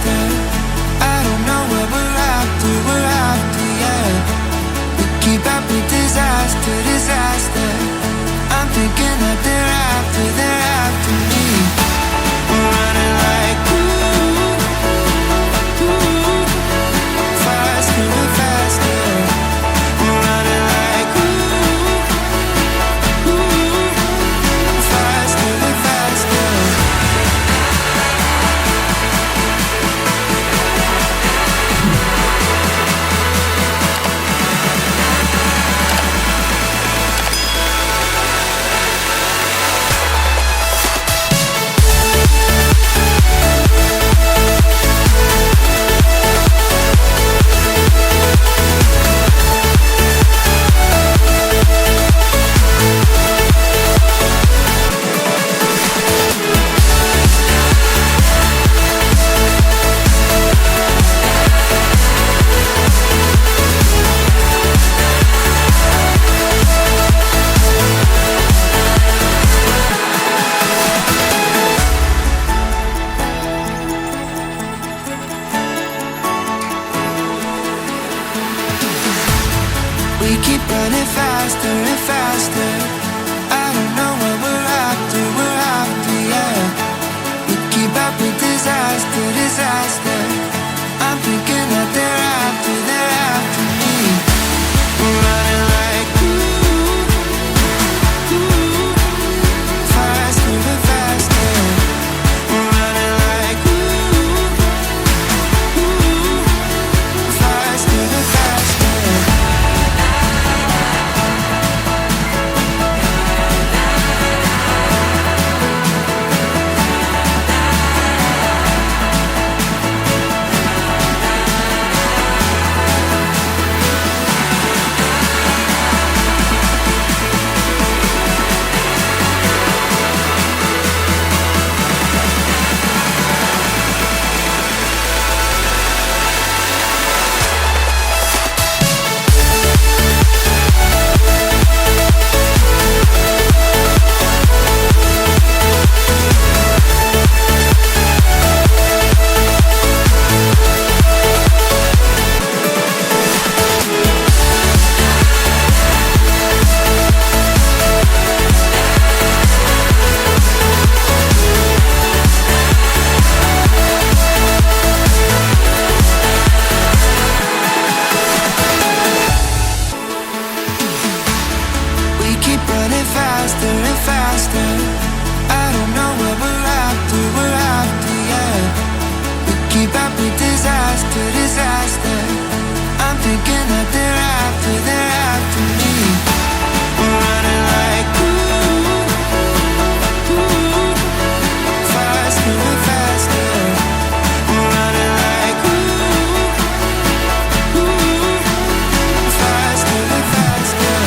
faster. I don't know what we're after, yeah. We keep up with disaster, disaster. I'm thinking that they're after me. We're running like faster and faster. We're running like faster and faster. We keep running faster and faster. I don't know what we're after, yeah. We keep up with disaster, disaster. I'm thinking that they're after me. We're running like faster and faster. We're running like faster and faster. We keep running faster and faster. I don't know what we're after, yeah. We keep up with disaster, disaster. I'm thinking that they're after me. We're running like faster and faster. We're running like faster and faster.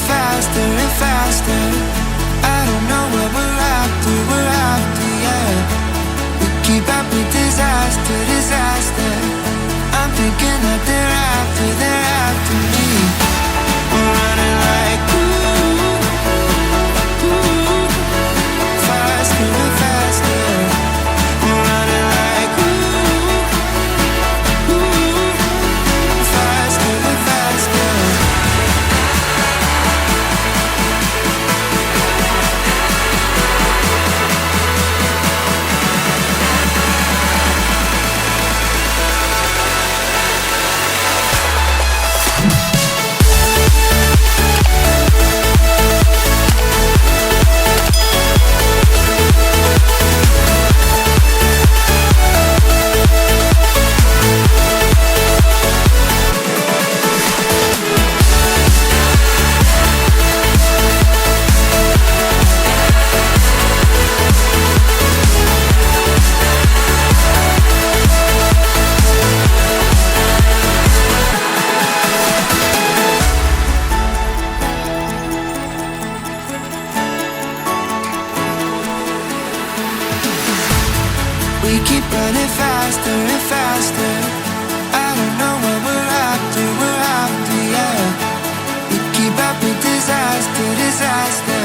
faster and faster. I don't know what we're after, yeah. We keep up with disaster, disaster. I'm thinking that they're after me. We're running like ooh, faster and faster. We're running like ooh, faster and faster. We keep running faster and faster. I don't know what we're after, yeah. We keep up with disaster, disaster.